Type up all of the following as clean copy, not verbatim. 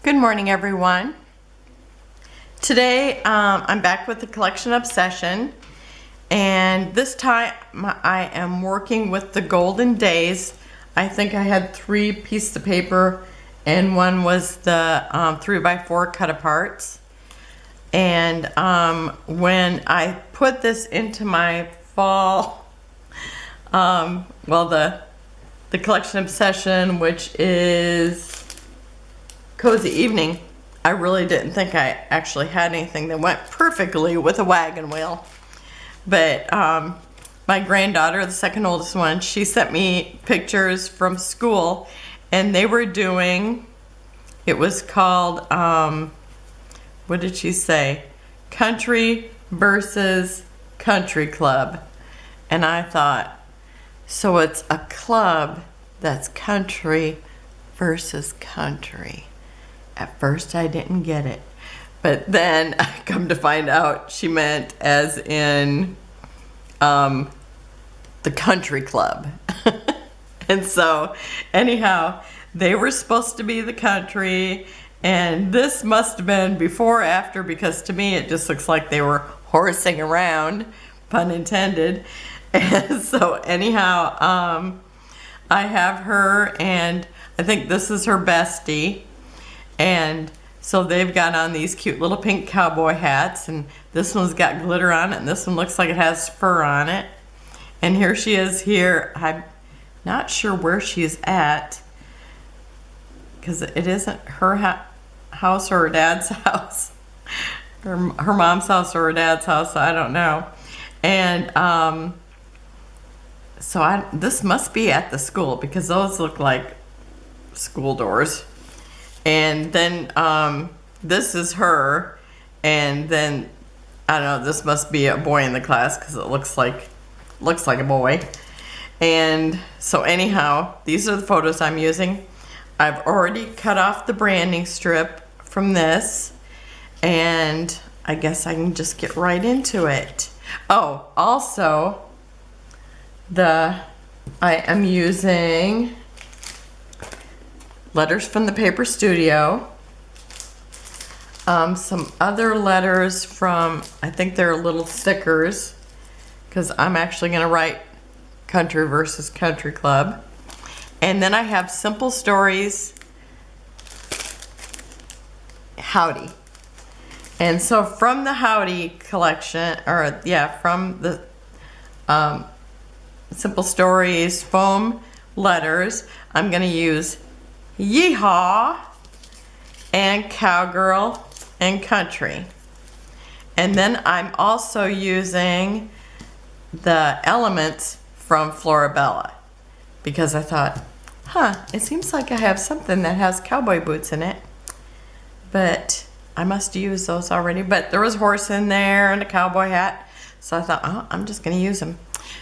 Good morning, everyone. Today I'm back with the collection obsession, and this time I am working with the Golden Days. I think I had 3 pieces of paper, and one was the 3x4 cut aparts. And when I put this into my fall, the collection obsession, which is Cozy Evening, I really didn't think I actually had anything that went perfectly with a wagon wheel. But my granddaughter, the second oldest one, she sent me pictures from school, and they were doing, it was called, what did she say? Country versus Country Club. And I thought, so it's a club that's country versus country. At first I didn't get it, but then I come to find out she meant as in the country club. And so anyhow, they were supposed to be the country, and this must have been before or after, because to me it just looks like they were horsing around, pun intended. And so anyhow, I have her, and I think this is her bestie. And so they've got on these cute little pink cowboy hats, and this one's got glitter on it, and this one looks like it has fur on it. And here she is here. I'm not sure where she's at, because it isn't her house or her dad's house. Her mom's house or her dad's house, I don't know. And this must be at the school, because those look like school doors. And then this is her, and then I don't know, this must be a boy in the class, because it looks like a boy. And so anyhow, these are the photos I'm using. I've already cut off the branding strip from this, and I guess I can just get right into it. Oh, also I am using letters from the Paper Studio, some other letters from, I think they're little stickers, because I'm actually going to write Country versus Country Club. And then I have Simple Stories Howdy. And so from the Howdy collection, or yeah, from the Simple Stories foam letters, I'm going to use Yeehaw and Cowgirl and Country. And then I'm also using the elements from Florabella, because I thought, it seems like I have something that has cowboy boots in it, but I must use those already. But there was a horse in there and a cowboy hat, so I thought, I'm just going to use them.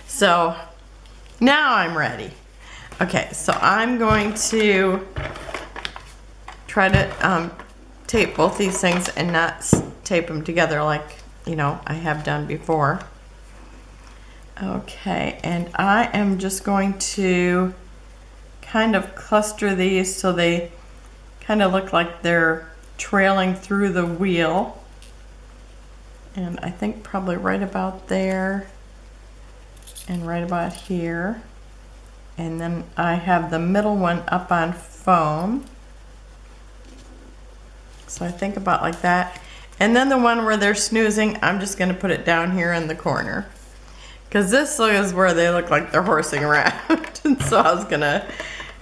So now I'm ready. Okay, so I'm going to try to tape both these things and not tape them together like, I have done before. Okay, and I am just going to kind of cluster these so they kind of look like they're trailing through the wheel. And I think probably right about there and right about here. And then I have the middle one up on foam. So I think about like that. And then the one where they're snoozing, I'm just going to put it down here in the corner, because this is where they look like they're horsing around. And so I was going to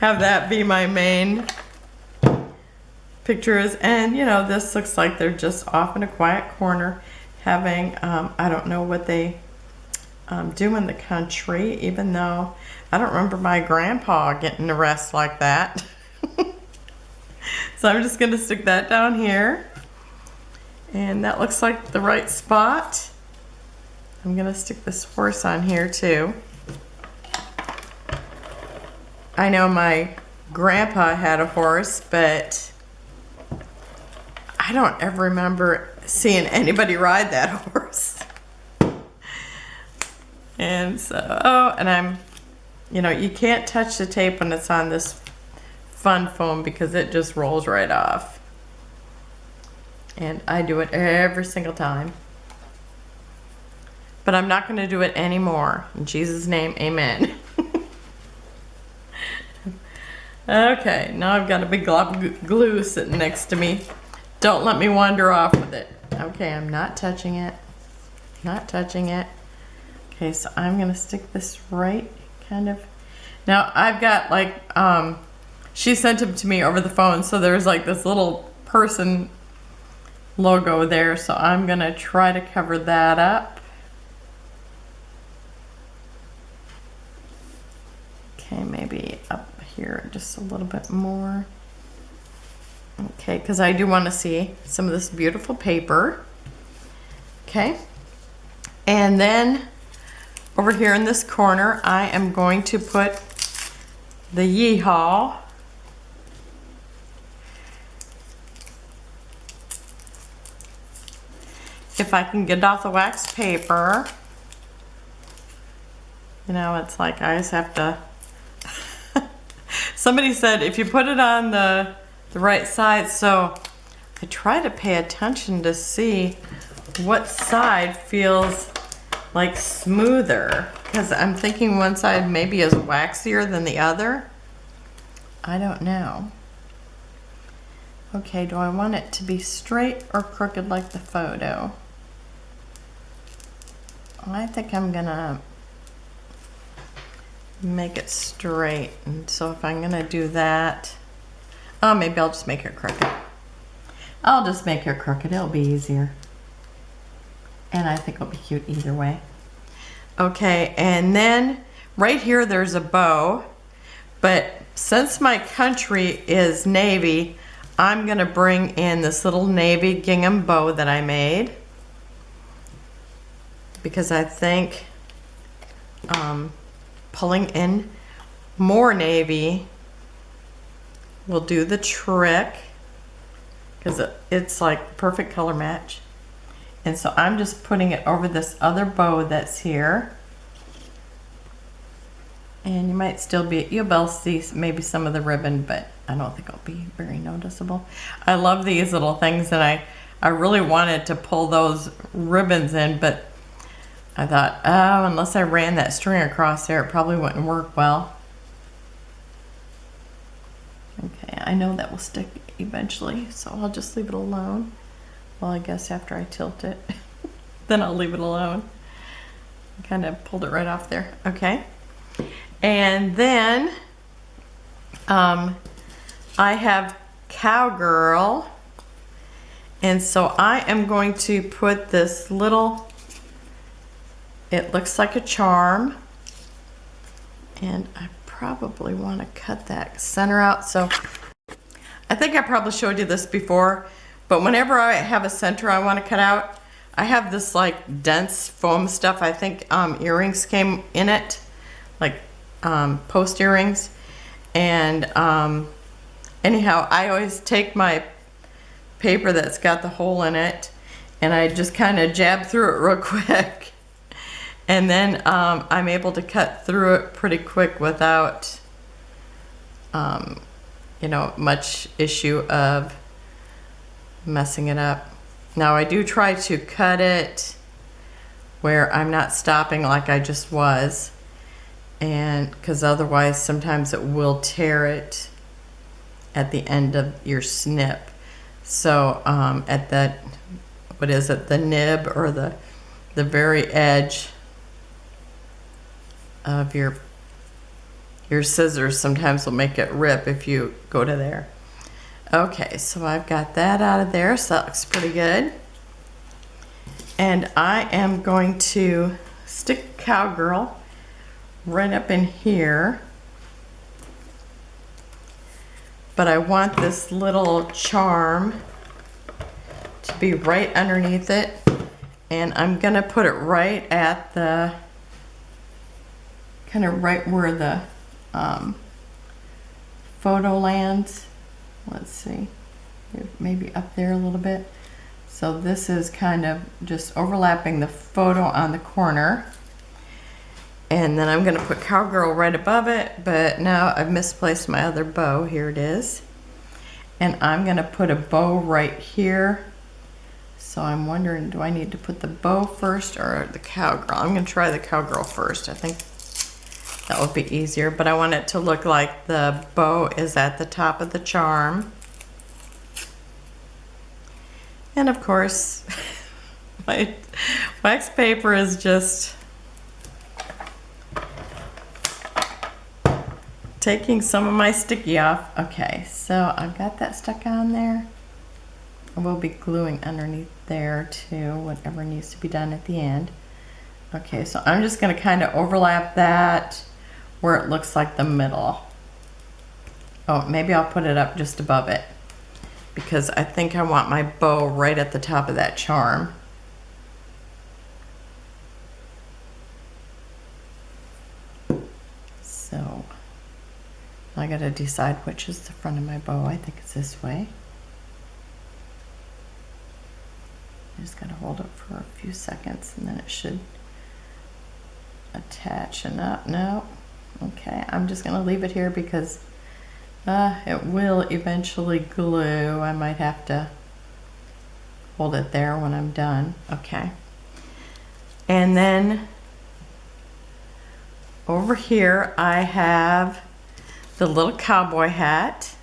have that be my main pictures. And this looks like they're just off in a quiet corner having, I don't know what they do in the country, even though I don't remember my grandpa getting to rest like that. So I'm just going to stick that down here. And that looks like the right spot. I'm going to stick this horse on here too. I know my grandpa had a horse, but I don't ever remember seeing anybody ride that horse. And so, and I'm, you can't touch the tape when it's on this fun foam, because it just rolls right off. And I do it every single time. But I'm not going to do it anymore. In Jesus' name, amen. Okay, now I've got a big glob of glue sitting next to me. Don't let me wander off with it. Okay, I'm not touching it. Not touching it. Okay, so I'm going to stick this right kind of. Now I've got like, she sent them to me over the phone, so there's like this little person logo there, so I'm going to try to cover that up. Okay, maybe up here just a little bit more. Okay, because I do want to see some of this beautiful paper. Okay, and then over here in this corner, I am going to put the Yeehaw. If I can get it off the wax paper. You know, it's like I just have to. Somebody said if you put it on the right side, so I try to pay attention to see what side feels like smoother, because I'm thinking one side maybe is waxier than the other. I don't know. Okay, do I want it to be straight or crooked like the photo? I think I'm gonna make it straight, and so if I'm gonna do that, oh, maybe I'll just make it crooked. I'll just make it crooked, it'll be easier. And I think it'll be cute either way. Okay, and then right here there's a bow, but since my country is navy, I'm gonna bring in this little navy gingham bow that I made, because I think pulling in more navy will do the trick, because it's like perfect color match. And so I'm just putting it over this other bow that's here. And you might still be, you'll be able to see maybe some of the ribbon, but I don't think it'll be very noticeable. I love these little things, and I really wanted to pull those ribbons in, but I thought, oh, unless I ran that string across there, it probably wouldn't work well. Okay, I know that will stick eventually, so I'll just leave it alone. Well, I guess after I tilt it, then I'll leave it alone. I kind of pulled it right off there. Okay. And then I have Cowgirl. And so I am going to put this little, it looks like a charm. And I probably want to cut that center out. So I think I probably showed you this before, but whenever I have a center I want to cut out, I have this like dense foam stuff. I think earrings came in it, like post earrings. And anyhow, I always take my paper that's got the hole in it and I just kind of jab through it real quick. And then I'm able to cut through it pretty quick without, you know, much issue of messing it up. Now I do try to cut it where I'm not stopping like I just was, and because otherwise sometimes it will tear it at the end of your snip. So at that, what is it, the nib or the very edge of your scissors sometimes will make it rip if you go to there. Okay, so I've got that out of there, so that looks pretty good. And I am going to stick Cowgirl right up in here. But I want this little charm to be right underneath it. And I'm gonna put it right at the, kind of right where the photo lands. Let's see, maybe up there a little bit. So this is kind of just overlapping the photo on the corner. And then I'm gonna put Cowgirl right above it, but now I've misplaced my other bow. Here it is. And I'm gonna put a bow right here So I'm wondering, do I need to put the bow first or the cowgirl? I'm gonna try the cowgirl first. I think that would be easier, but I want it to look like the bow is at the top of the charm. And of course, my wax paper is just taking some of my sticky off. Okay, so I've got that stuck on there. I will be gluing underneath there too, whatever needs to be done at the end. Okay, so I'm just gonna kind of overlap that where it looks like the middle. Oh, maybe I'll put it up just above it because I think I want my bow right at the top of that charm. So I gotta decide which is the front of my bow. I think it's this way. I just gotta hold it for a few seconds and then it should attach and up. No. Okay, I'm just gonna leave it here because it will eventually glue. I might have to hold it there when I'm done. Okay. And then over here I have the little cowboy hat.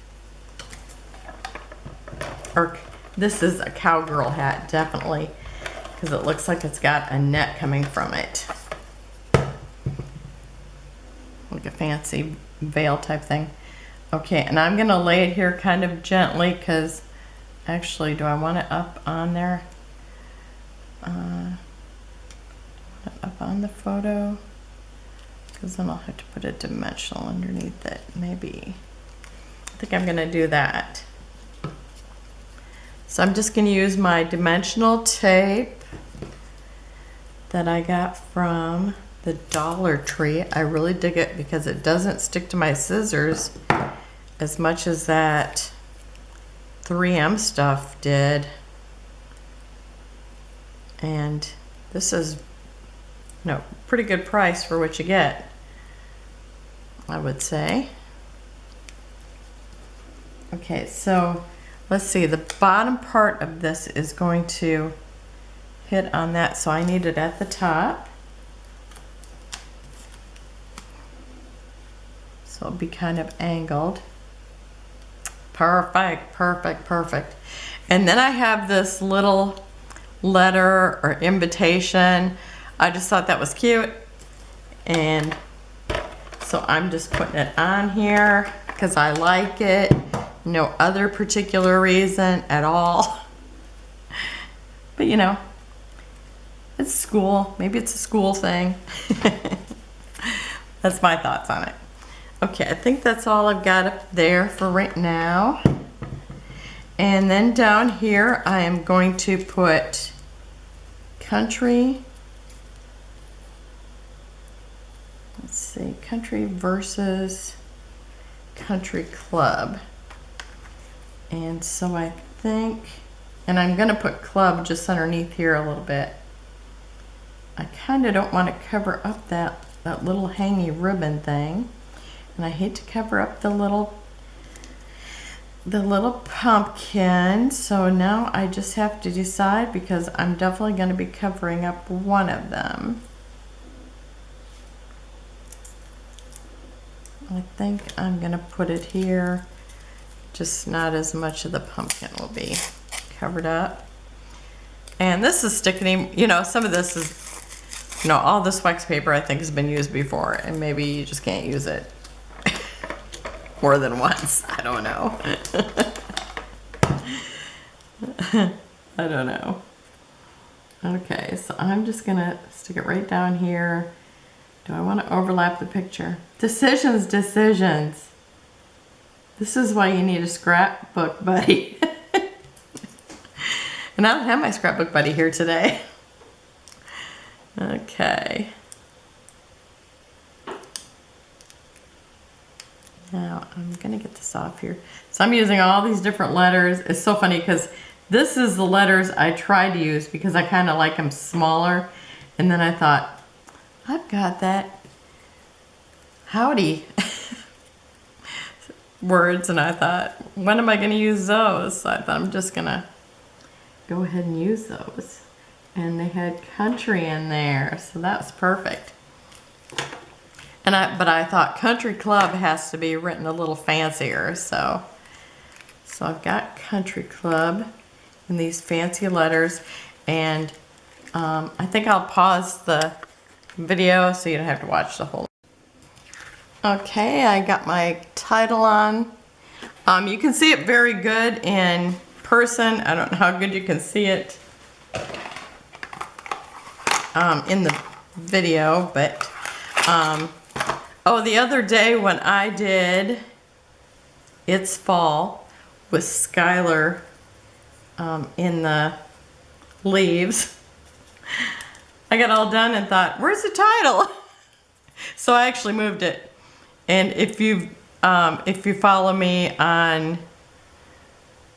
Or this is a cowgirl hat, definitely, because it looks like it's got a net coming from it. Like a fancy veil type thing. Okay, and I'm gonna lay it here kind of gently because actually, do I want it up on there? Up on the photo? Because then I'll have to put a dimensional underneath it, maybe. I think I'm gonna do that. So I'm just gonna use my dimensional tape that I got from the Dollar Tree. I really dig it because it doesn't stick to my scissors as much as that 3M stuff did. And this is, pretty good price for what you get, I would say. Okay, so let's see, the bottom part of this is going to hit on that, so I need it at the top. So it'll be kind of angled. Perfect, perfect, perfect. And then I have this little letter or invitation. I just thought that was cute. And so I'm just putting it on here because I like it. No other particular reason at all. But it's school. Maybe it's a school thing. That's my thoughts on it. Okay, I think that's all I've got up there for right now. And then down here, I am going to put country. Let's see, country versus country club. And so I think, and I'm gonna put club just underneath here a little bit. I kind of don't want to cover up that little hangy ribbon thing. And I hate to cover up the little pumpkin. So now I just have to decide because I'm definitely going to be covering up one of them. I think I'm going to put it here. Just not as much of the pumpkin will be covered up. And this is sticking, some of this is, all this wax paper I think has been used before and maybe you just can't use it more than once. I don't know. I don't know. Okay, so I'm just gonna stick it right down here. Do I want to overlap the picture? Decisions, decisions. This is why you need a scrapbook buddy. And I don't have my scrapbook buddy here today. Okay. Now I'm gonna get this off here. So I'm using all these different letters. It's so funny because this is the letters I tried to use because I kind of like them smaller. And then I thought, I've got that howdy words, and I thought, when am I gonna use those? So I thought I'm just gonna go ahead and use those. And they had country in there, so that's perfect. But I thought country club has to be written a little fancier, so I've got country club in these fancy letters, and I think I'll pause the video so you don't have to watch the whole. Okay, I got my title on. You can see it very good in person. I don't know how good you can see it in the video, but oh, the other day when I did It's Fall with Skylar in the leaves, I got all done and thought, where's the title? So I actually moved it. And if you follow me on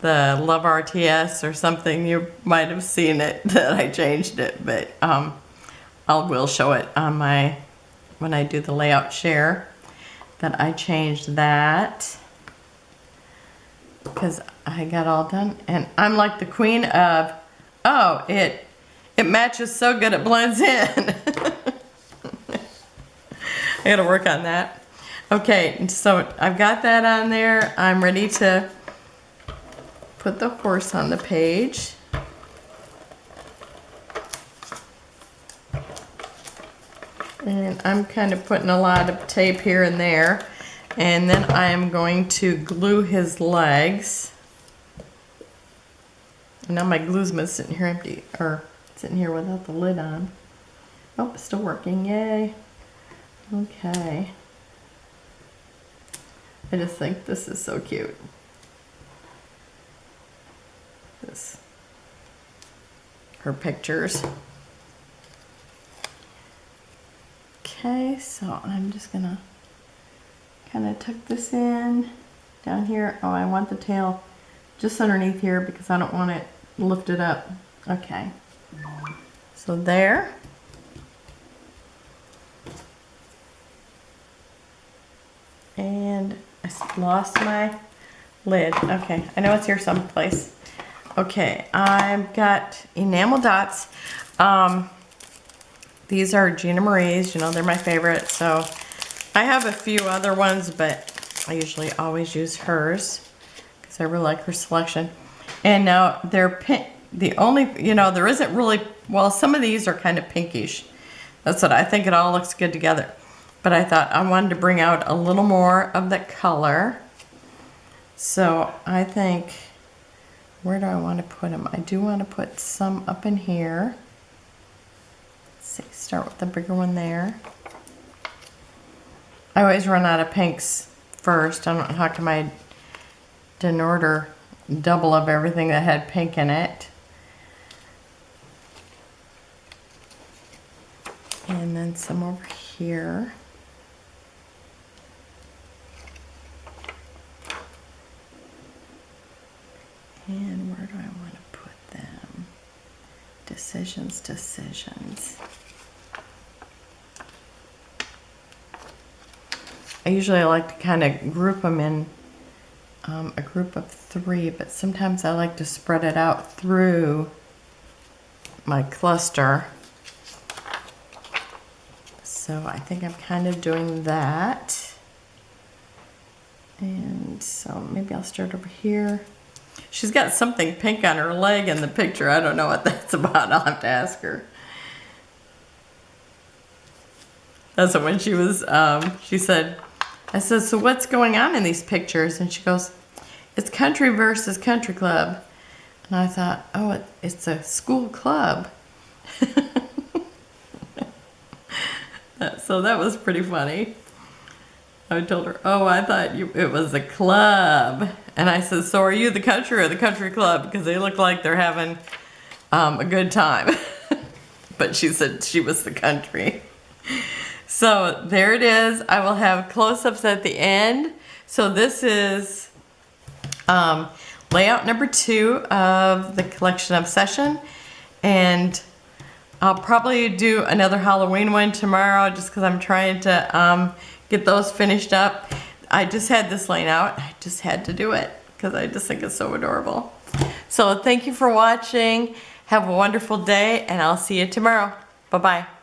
the Love RTS or something, you might have seen it that I changed it, but I will show it on my, when I do the layout share, that I changed that because I got all done. And I'm like the queen of, oh, it matches so good it blends in. I gotta work on that. Okay, so I've got that on there. I'm ready to put the horse on the page. And I'm kind of putting a lot of tape here and there. And then I'm going to glue his legs. And now my glue's sitting here empty, or sitting here without the lid on. Oh, it's still working, yay. Okay. I just think this is so cute. Her pictures. Okay, so I'm just gonna kind of tuck this in down here. Oh, I want the tail just underneath here because I don't want it lifted up. Okay, so there. And I lost my lid. Okay, I know it's here someplace. Okay, I've got enamel dots. These are Gina Marie's, you know, they're my favorite. So I have a few other ones, but I usually always use hers because I really like her selection. And now they're pink. The only, you know, there isn't really, well, some of these are kind of pinkish. That's what I think. It all looks good together. But I thought I wanted to bring out a little more of the color. So I think, where do I want to put them? I do want to put some up in here. Let's see, start with the bigger one there. I always run out of pinks first. I don't know how come I didn't order double of everything that had pink in it. And then some over here. And where do I want to put them? Decisions, decisions. I usually like to kind of group them in a group of 3, but sometimes I like to spread it out through my cluster. So I think I'm kind of doing that. And so maybe I'll start over here. She's got something pink on her leg in the picture. I don't know what that's about. I'll have to ask her. That's when she was, she said, I said, so what's going on in these pictures? And she goes, it's country versus country club. And I thought, oh, it's a school club. So that was pretty funny. I told her, oh, I thought it was a club. And I said, so are you the country or the country club? Because they look like they're having a good time. But she said she was the country. So there it is. I will have close-ups at the end. So this is layout number 2 of the collection obsession. And I'll probably do another Halloween one tomorrow just because I'm trying to get those finished up. I just had this laying out. I just had to do it because I just think it's so adorable. So thank you for watching. Have a wonderful day, and I'll see you tomorrow. Bye-bye.